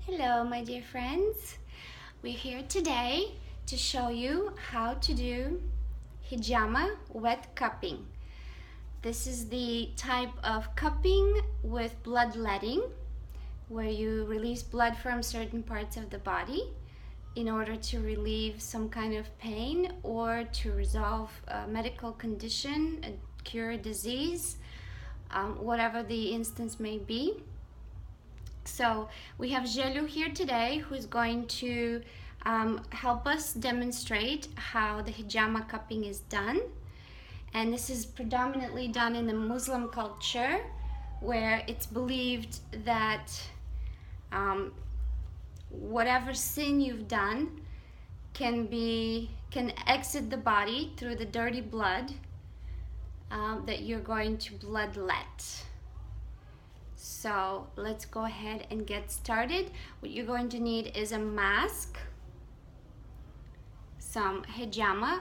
Hello, my dear friends. We're here today to show you how to do Hijama wet cupping. This is the type of cupping with bloodletting, where you release blood from certain parts of the body in order to relieve some kind of pain or to resolve a medical condition, cure a disease, whatever the instance may be. So we have Çukurluğu here today, who's going to help us demonstrate how the Hijama cupping is done. And this is predominantly done in the Muslim culture, where it's believed that whatever sin you've done can exit the body through the dirty blood that you're going to bloodlet. So let's go ahead and get started. What you're going to need is a mask, some Hijama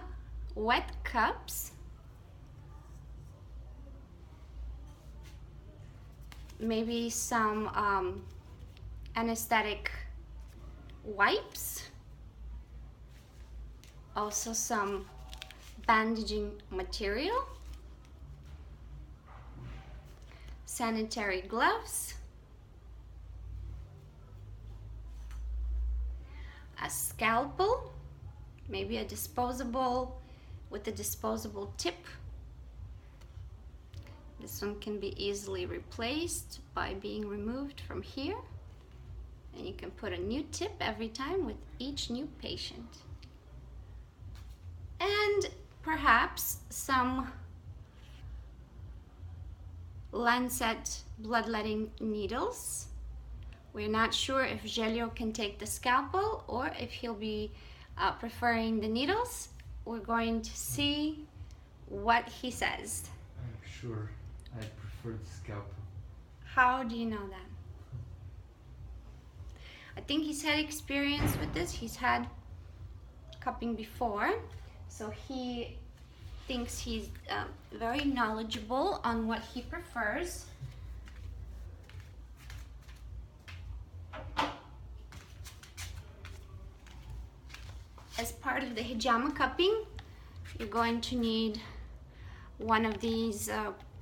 wet cups, maybe some anesthetic wipes, also some bandaging material, sanitary gloves, a scalpel, maybe a disposable with a disposable tip. This one can be easily replaced by being removed from here, and you can put a new tip every time with each new patient. And perhaps some lancet bloodletting needles. We're not sure if Çukurluğu can take the scalpel or if he'll be preferring the needles. We're going to see what he says. I'm sure I prefer the scalpel. How do you know that? I think he's had experience with this. He's had cupping before, so he thinks he's very knowledgeable on what he prefers. As part of the Hijama cupping, you're going to need one of these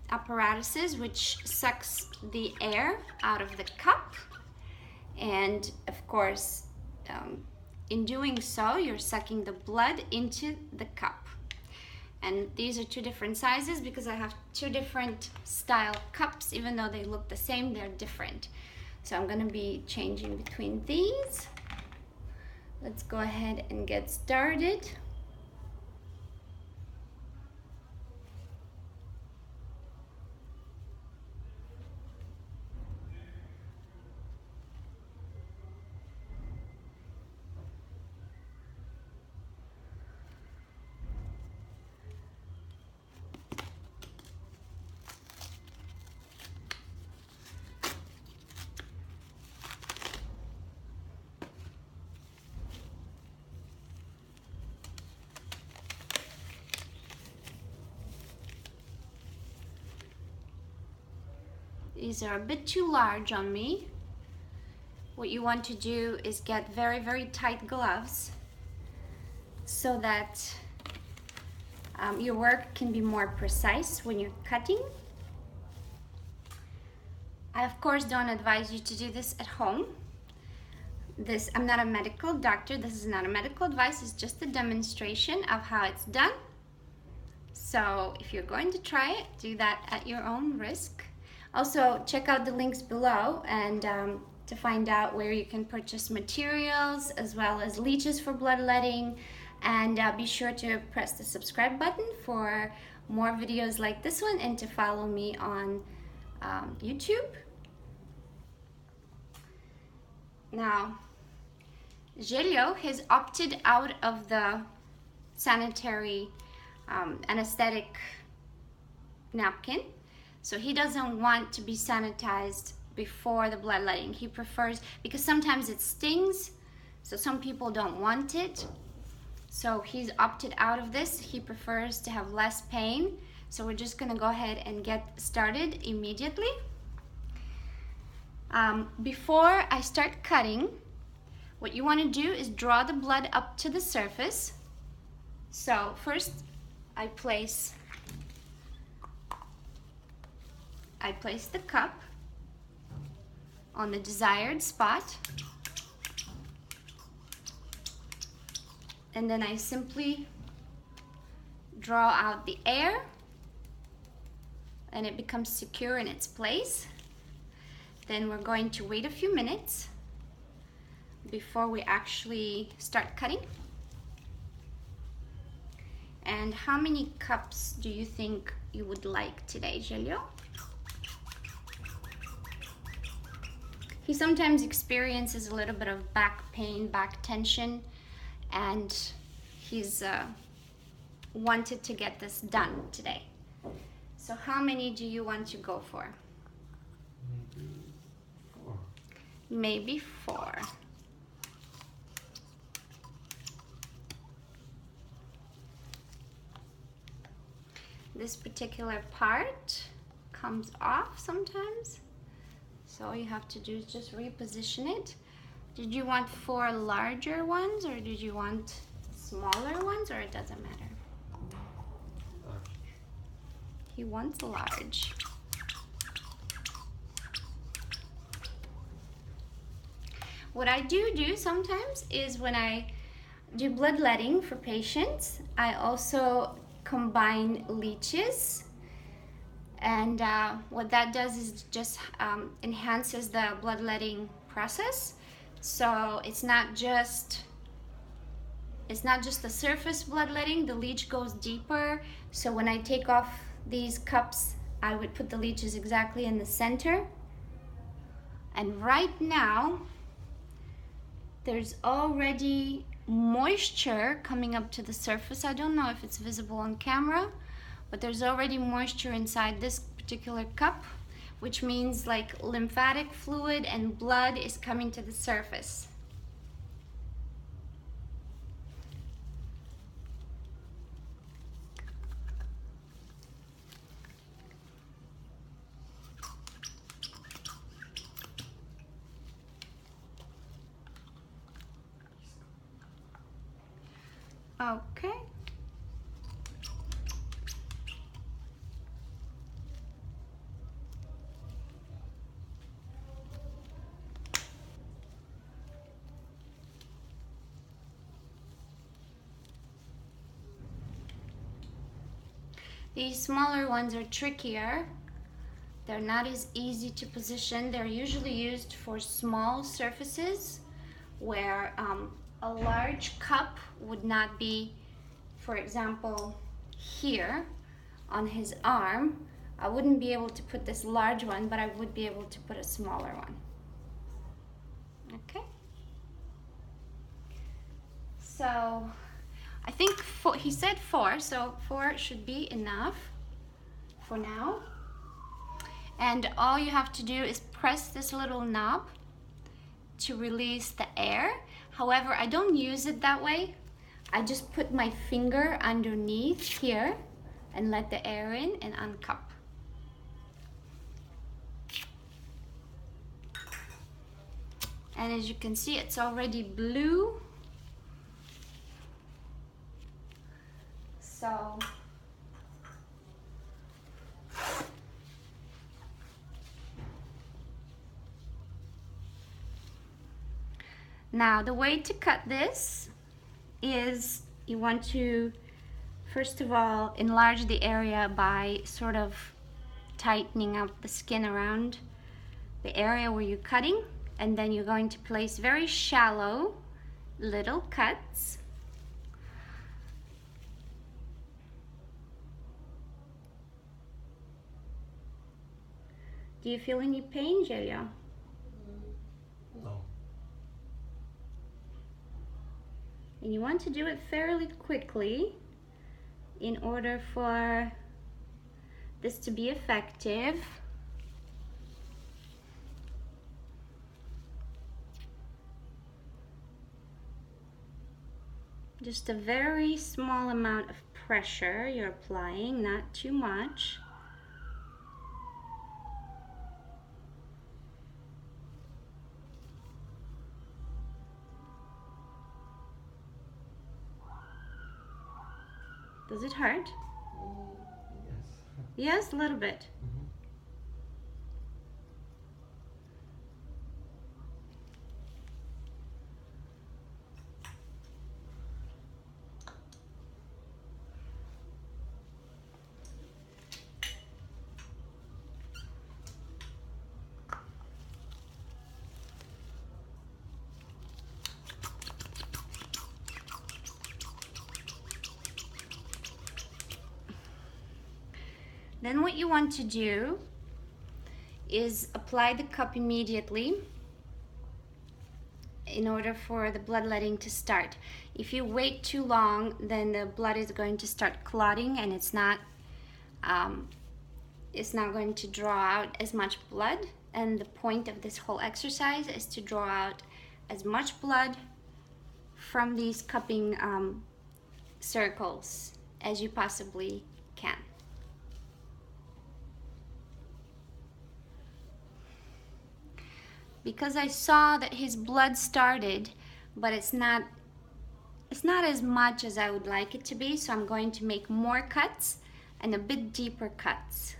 apparatuses which sucks the air out of the cup, and of course in doing so you're sucking the blood into the cup. And these are two different sizes because I have two different style cups. Even though they look the same, they're different. So I'm going to be changing between these. Let's go ahead and get started. These are a bit too large on me. What you want to do is get very, very tight gloves so that your work can be more precise when you're cutting. I of course don't advise you to do this at home. I'm not a medical doctor. This is not a medical advice. It's just a demonstration of how it's done. So if you're going to try it, do that at your own risk. Also, check out the links below and to find out where you can purchase materials as well as leeches for bloodletting. And be sure to press the subscribe button for more videos like this one and to follow me on YouTube. Now, Çukurluğu has opted out of the sanitary anesthetic napkin. So he doesn't want to be sanitized before the bloodletting. He prefers, because sometimes it stings, so some people don't want it. So he's opted out of this. He prefers to have less pain. So we're just gonna go ahead and get started immediately. Before I start cutting, what you want to do is draw the blood up to the surface. So first I place the cup on the desired spot, and then I simply draw out the air and it becomes secure in its place. Then we're going to wait a few minutes before we actually start cutting. And how many cups do you think you would like today, Julio? He sometimes experiences a little bit of back pain, back tension, and he's wanted to get this done today. So how many do you want to go for? Maybe 4. Maybe 4. This particular part comes off sometimes, so all you have to do is just reposition it. Did you want 4 larger ones, or did you want smaller ones, or it doesn't matter? Large. He wants large. What I do sometimes is when I do bloodletting for patients, I also combine leeches, and what that does is just enhances the bloodletting process. So it's not just the surface bloodletting, the leech goes deeper. So when I take off these cups, I would put the leeches exactly in the center. And right now, there's already moisture coming up to the surface. I don't know if it's visible on camera, but there's already moisture inside this particular cup, which means like lymphatic fluid and blood is coming to the surface. Okay. These smaller ones are trickier. They're not as easy to position. They're usually used for small surfaces where a large cup would not be, for example, here on his arm. I wouldn't be able to put this large one, but I would be able to put a smaller one. Okay. So I think he said 4, so 4 should be enough for now. And all you have to do is press this little knob to release the air. However, I don't use it that way. I just put my finger underneath here and let the air in and uncup. And as you can see, it's already blue. So now the way to cut this is you want to first of all enlarge the area by sort of tightening up the skin around the area where you're cutting, and then you're going to place very shallow little cuts. Do you feel any pain, Julio? No. And you want to do it fairly quickly in order for this to be effective. Just a very small amount of pressure you're applying, not too much. Does it hurt? Yes. Yes, a little bit. Then what you want to do is apply the cup immediately in order for the bloodletting to start. If you wait too long, then the blood is going to start clotting, and it's not going to draw out as much blood. And the point of this whole exercise is to draw out as much blood from these cupping circles as you possibly can. Because I saw that his blood started, but it's not as much as I would like it to be, so I'm going to make more cuts and a bit deeper cuts.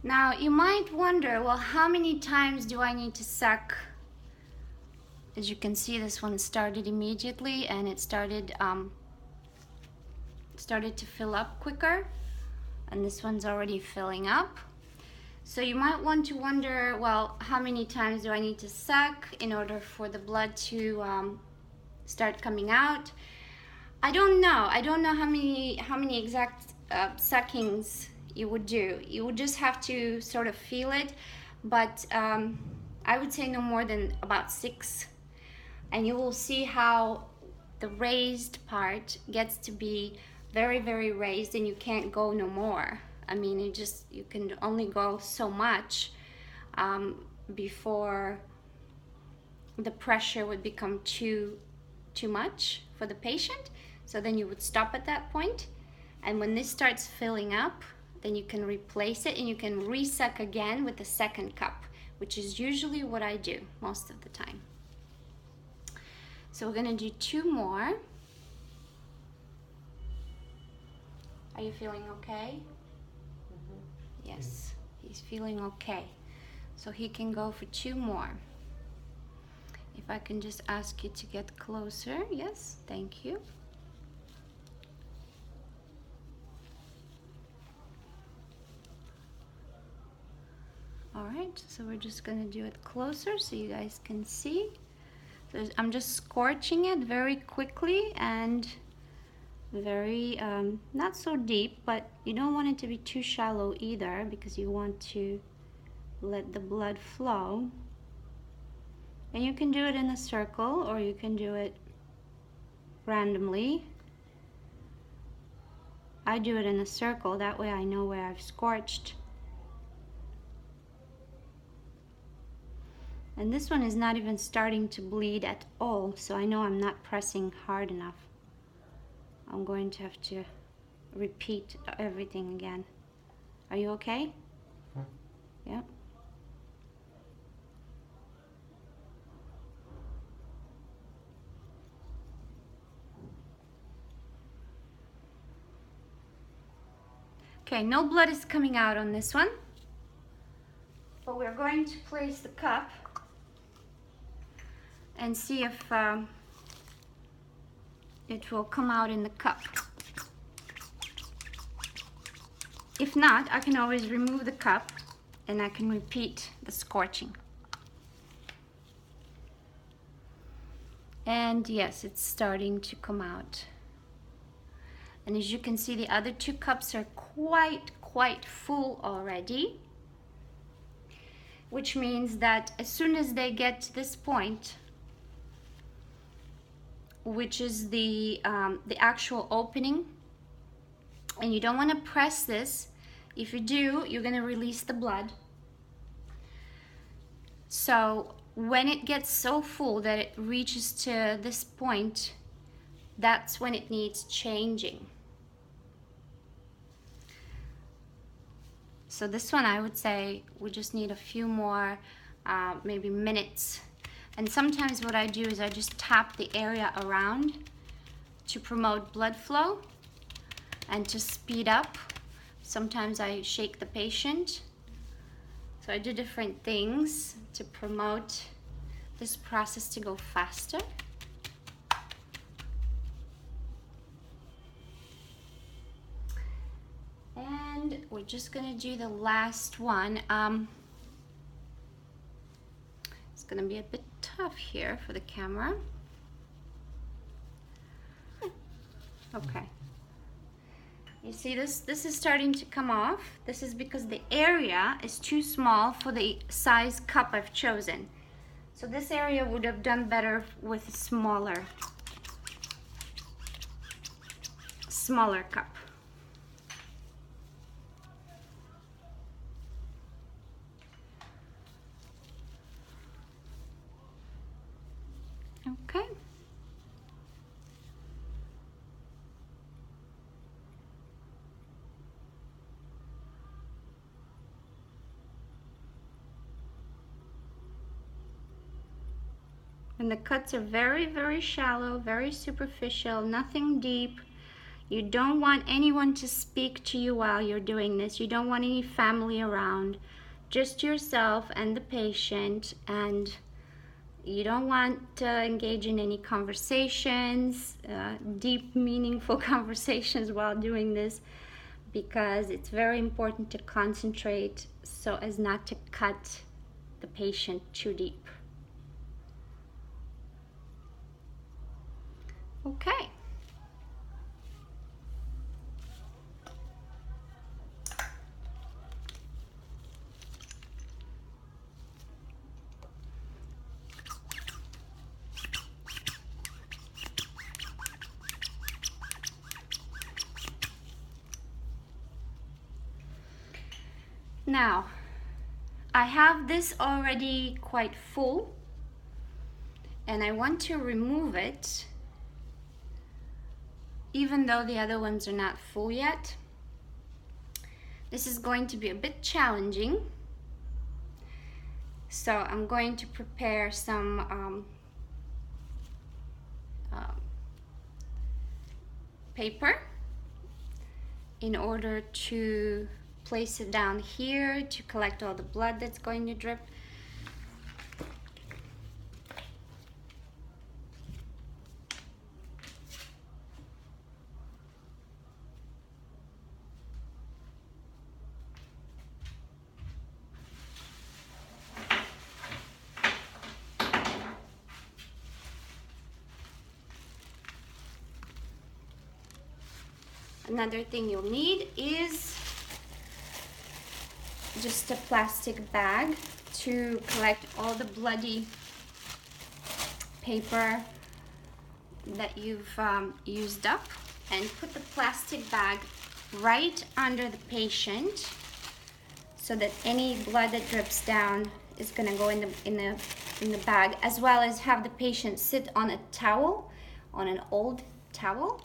Now you might wonder, well, how many times do I need to suck? As you can see, this one started immediately, and it started to fill up quicker, and this one's already filling up. So you might want to wonder, well, how many times do I need to suck in order for the blood to start coming out? I don't know. I don't know how many exact suckings you would do. You would just have to sort of feel it, but I would say no more than about 6, and you will see how the raised part gets to be very, very raised, and you can't go no more. I mean, you can only go so much before the pressure would become too much for the patient. So then you would stop at that point, and when this starts filling up, then you can replace it and you can resuck again with the second cup, which is usually what I do most of the time. So we're gonna do 2 more. Are you feeling okay? Yes, he's feeling okay. So he can go for 2 more. If I can just ask you to get closer. Yes, thank you. All right, so we're just gonna do it closer so you guys can see. So I'm just scorching it very quickly and very, not so deep, but you don't want it to be too shallow either, because you want to let the blood flow. And you can do it in a circle, or you can do it randomly. I do it in a circle, that way I know where I've scorched. And this one is not even starting to bleed at all, so I know I'm not pressing hard enough. I'm going to have to repeat everything again. Are you okay? Yeah. Okay, no blood is coming out on this one, but we're going to place the cup and see if it will come out in the cup. If not, I can always remove the cup and I can repeat the scorching. And yes, it's starting to come out. And as you can see, the other 2 cups are quite full already, which means that as soon as they get to this point, which is the actual opening, and you don't want to press this. If you do, you're going to release the blood. So when it gets so full that it reaches to this point, that's when it needs changing. So this one, I would say we just need a few more maybe minutes. And sometimes what I do is I just tap the area around to promote blood flow and to speed up. Sometimes I shake the patient. So I do different things to promote this process to go faster. And we're just gonna do the last one. It's gonna be a bit tough here for the camera. Okay. You see this is starting to come off. This is because the area is too small for the size cup I've chosen. So this area would have done better with a smaller cup. Okay. And the cuts are very shallow, very superficial, nothing deep. You don't want anyone to speak to you while you're doing this. You don't want any family around, just yourself and the patient. And you don't want to engage in any conversations, deep, meaningful conversations while doing this, because it's very important to concentrate so as not to cut the patient too deep. Okay. Now, I have this already quite full, and I want to remove it, even though the other ones are not full yet. This is going to be a bit challenging, so I'm going to prepare some paper in order to place it down here to collect all the blood that's going to drip. Another thing you'll need is just a plastic bag to collect all the bloody paper that you've used up, and put the plastic bag right under the patient so that any blood that drips down is going to go in the bag, as well as have the patient sit on a towel, on an old towel.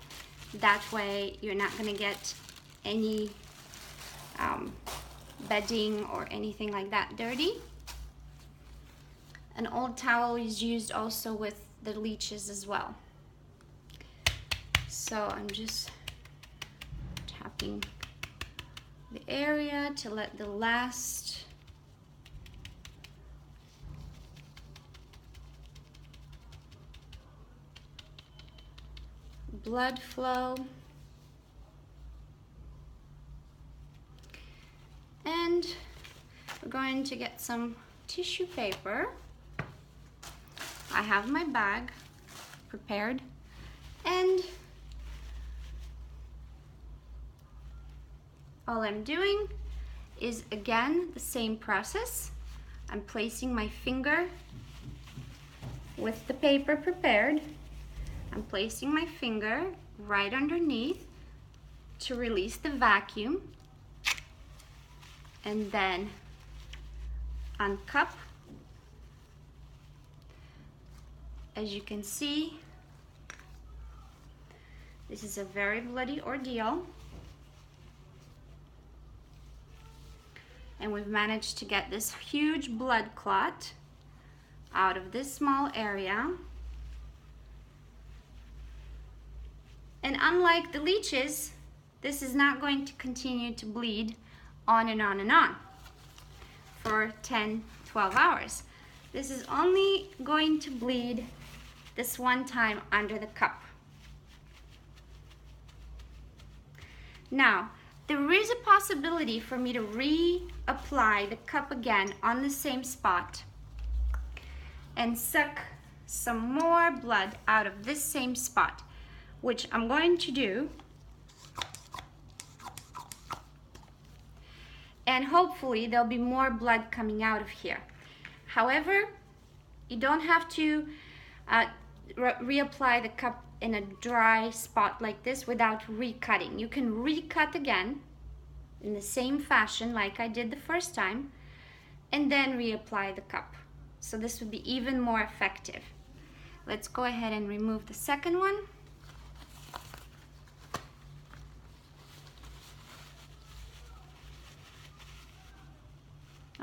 That way you're not going to get any bedding or anything like that dirty. An old towel is used also with the leeches as well. So I'm just tapping the area to let the last blood flow. And we're going to get some tissue paper. I have my bag. prepared. And all I'm doing is again the same process. I'm placing my finger with the paper prepared. I'm placing my finger right underneath to release the vacuum, and then uncup. As you can see, this is a very bloody ordeal, and we've managed to get this huge blood clot out of this small area. And unlike the leeches, this is not going to continue to bleed on and on and on for 10, 12 hours. This is only going to bleed this one time under the cup. Now, there is a possibility for me to reapply the cup again on the same spot and suck some more blood out of this same spot, which I'm going to do. And hopefully there'll be more blood coming out of here. However, you don't have to reapply the cup in a dry spot like this without recutting. You can recut again in the same fashion like I did the first time, and then reapply the cup. So this would be even more effective. Let's go ahead and remove the second one.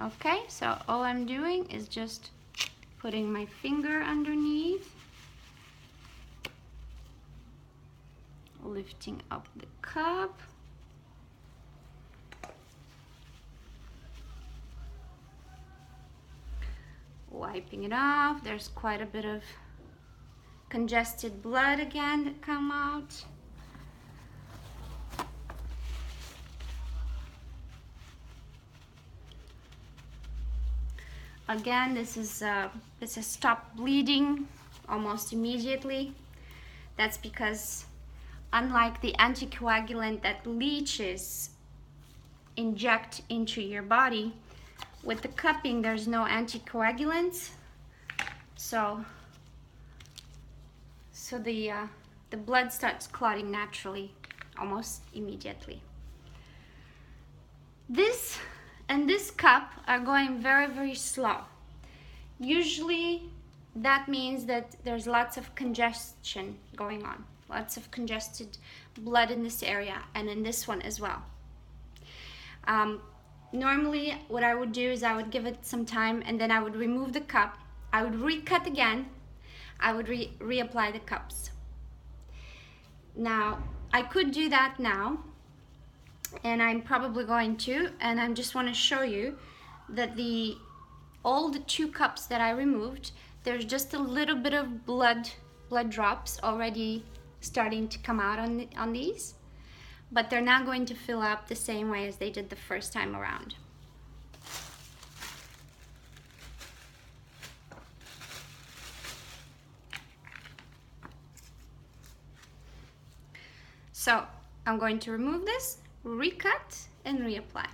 Okay, so all I'm doing is just putting my finger underneath, lifting up the cup, wiping it off. There's quite a bit of congested blood again that come out. Again, this has stopped bleeding almost immediately. That's because, unlike the anticoagulant that leeches inject into your body, with the cupping there's no anticoagulants, so the blood starts clotting naturally almost immediately. This and this cup are going very, very slow. Usually that means that there's lots of congestion going on, lots of congested blood in this area and in this one as well. Normally what I would do is I would give it some time, and then I would remove the cup, I would recut again, I would reapply the cups. Now I could do that now, and I'm probably going to, and I just want to show you that all the 2 cups that I removed, there's just a little bit of blood drops already starting to come out on these, but they're not going to fill up the same way as they did the first time around. So I'm going to remove this, recut, and reapply.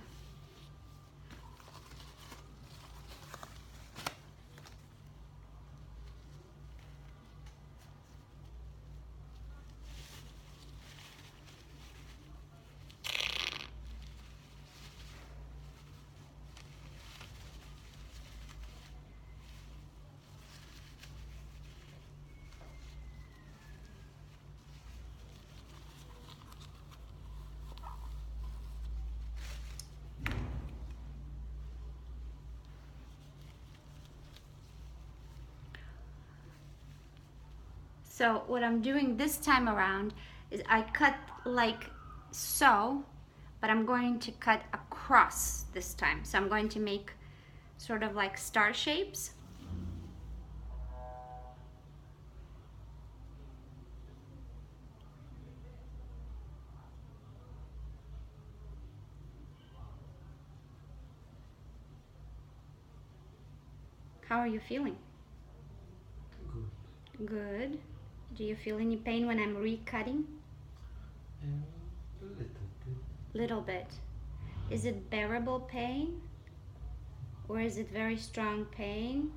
So what I'm doing this time around is I cut like so, but I'm going to cut across this time. So I'm going to make sort of like star shapes. How are you feeling? Good. Good. Do you feel any pain when I'm recutting? A little bit. Little bit. Is it bearable pain? Or is it very strong pain?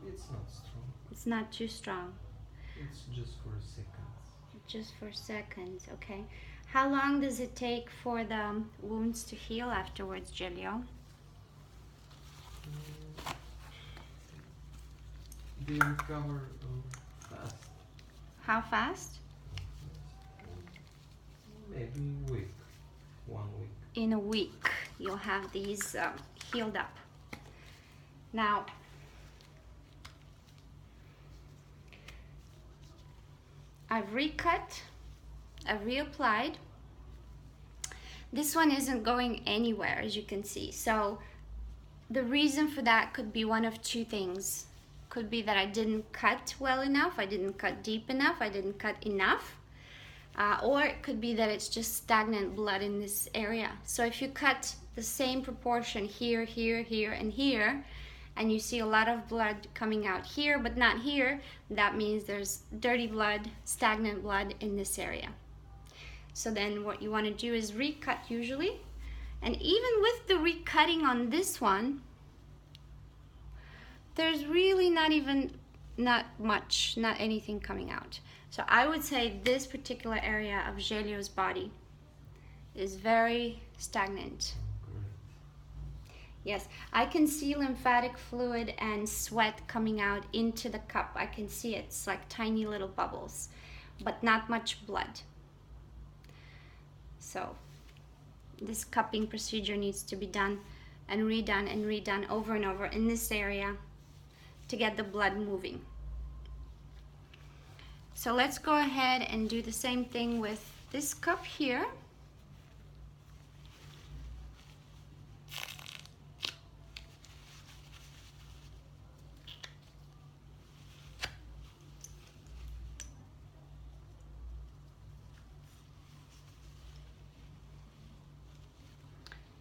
It's not strong. It's not too strong. It's just for seconds. Just for seconds, okay. How long does it take for the wounds to heal afterwards, Julio? They recover fast. How fast? Maybe a week. 1 week. In a week, you'll have these healed up. Now, I've recut, I've reapplied. This one isn't going anywhere, as you can see. So the reason for that could be one of two things. Could be that I didn't cut well enough, I didn't cut deep enough, I didn't cut enough. Or it could be that it's just stagnant blood in this area. So if you cut the same proportion here, here, here, and here, and you see a lot of blood coming out here but not here, that means there's dirty blood, stagnant blood in this area. So then what you want to do is recut usually. And even with the recutting on this one, there's really not anything coming out. So I would say this particular area of Julio's body is very stagnant. Yes, I can see lymphatic fluid and sweat coming out into the cup. I can see it. It's like tiny little bubbles, but not much blood. So this cupping procedure needs to be done and redone over and over in this area to get the blood moving. So let's go ahead and do the same thing with this cup here.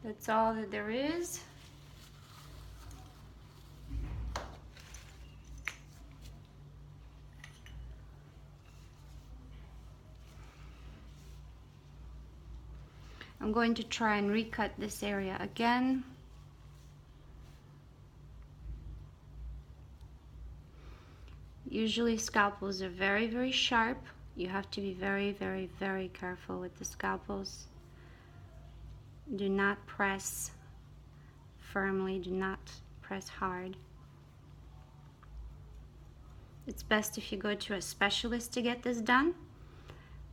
That's all that there is. I'm going to try and recut this area again. Usually scalpels are very, very sharp. You have to be very, very, very careful with the scalpels. Do not press firmly, do not press hard. It's best if you go to a specialist to get this done.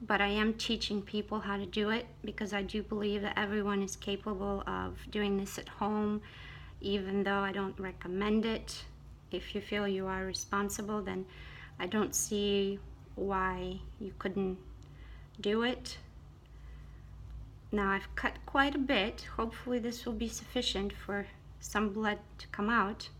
But I am teaching people how to do it because I do believe that everyone is capable of doing this at home, even though I don't recommend it. If you feel you are responsible, then I don't see why you couldn't do it. Now I've cut quite a bit. Hopefully this will be sufficient for some blood to come out.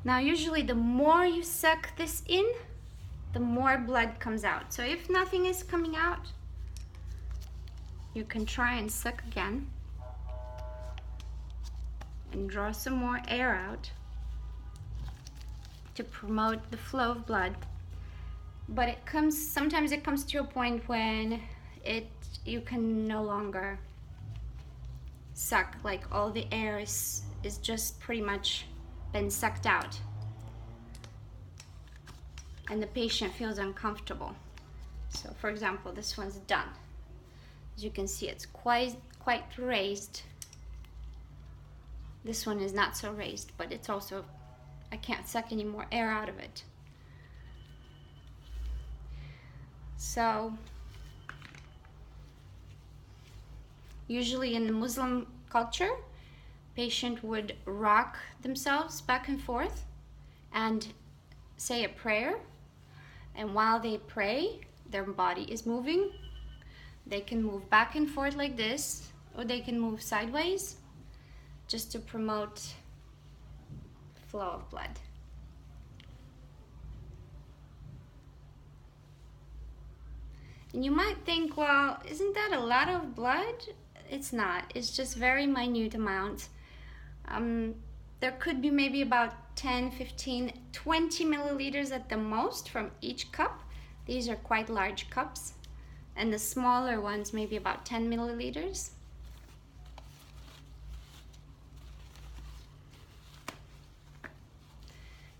Now usually the more you suck this in, the more blood comes out. So if nothing is coming out, you can try and suck again and draw some more air out to promote the flow of blood. But sometimes it comes to a point when you can no longer suck, like all the air is just pretty much been sucked out and the patient feels uncomfortable. So for example, this one's done. As you can see, it's quite raised. This one is not so raised, but it's also, I can't suck any more air out of it. So usually in the Muslim culture, patient would rock themselves back and forth and say a prayer, and while they pray, their body is moving. They can move back and forth like this, or they can move sideways just to promote flow of blood. And you might think, well, isn't that a lot of blood? It's not. It's just very minute amount. There could be maybe about 10, 15, 20 milliliters at the most from each cup. These are quite large cups. And the smaller ones, maybe about 10 milliliters.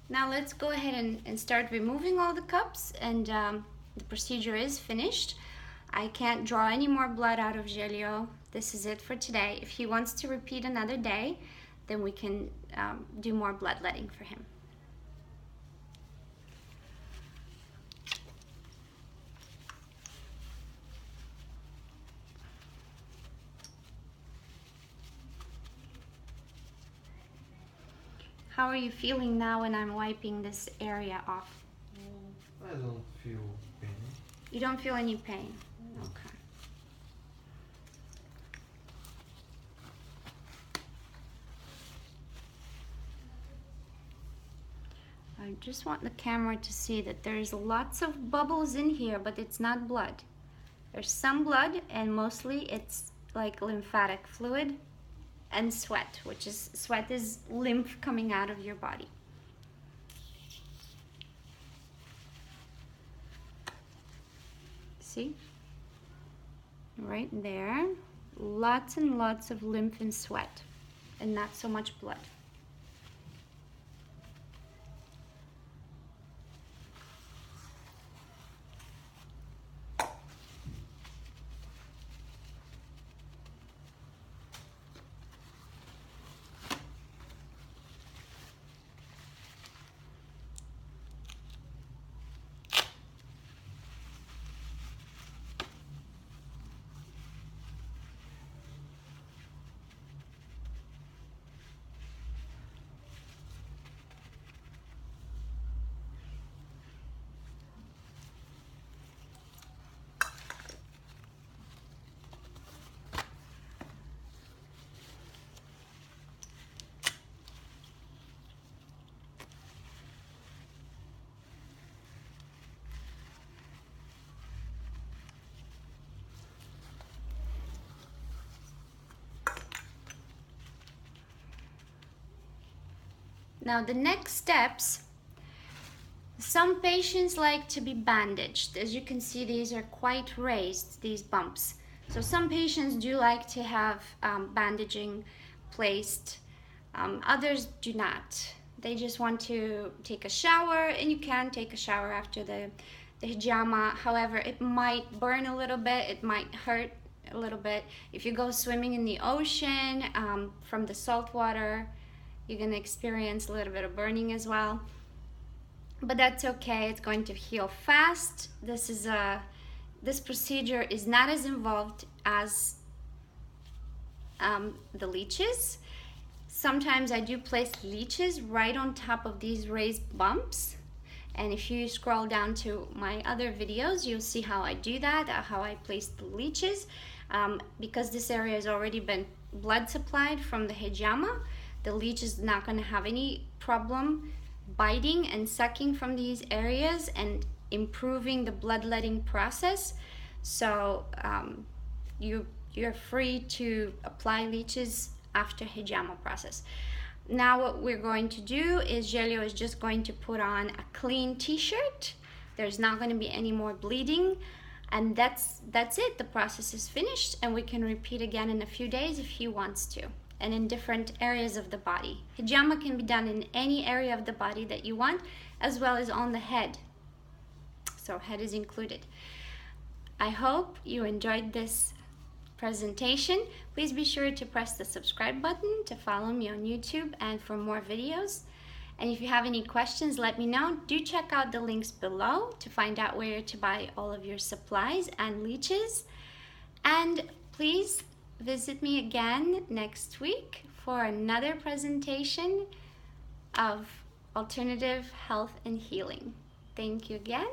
Now let's go ahead and start removing all the cups, and the procedure is finished. I can't draw any more blood out of Gelio. This is it for today. If he wants to repeat another day, then we can do more bloodletting for him. How are you feeling now when I'm wiping this area off? I don't feel pain. You don't feel any pain? Okay. I just want the camera to see that there's lots of bubbles in here, but it's not blood. There's some blood, and mostly it's like lymphatic fluid and sweat, sweat is lymph coming out of your body. See? Right there. Lots and lots of lymph and sweat, and not so much blood. Now the next steps, some patients like to be bandaged. As you can see, these are quite raised, these bumps. So some patients do like to have bandaging placed. Others do not. They just want to take a shower, and you can take a shower after the hijama. However, it might burn a little bit, it might hurt a little bit. If you go swimming in the ocean from the salt water, you're going to experience a little bit of burning as well. But that's okay, it's going to heal fast. This procedure is not as involved as the leeches. Sometimes I do place leeches right on top of these raised bumps. And if you scroll down to my other videos, you'll see how I do that, how I place the leeches. Because this area has already been blood supplied from the hijama, the leech is not going to have any problem biting and sucking from these areas and improving the bloodletting process. So you're free to apply leeches after hijama process. Now what we're going to do is Gelio is just going to put on a clean t-shirt. There's not going to be any more bleeding, and that's it. The process is finished, and we can repeat again in a few days if he wants to, and in different areas of the body. Hijama can be done in any area of the body that you want, as well as on the head. So head is included. I hope you enjoyed this presentation. Please be sure to press the subscribe button to follow me on YouTube and for more videos. And if you have any questions, let me know. Do check out the links below to find out where to buy all of your supplies and leeches. And please visit me again next week for another presentation of alternative health and healing. Thank you again.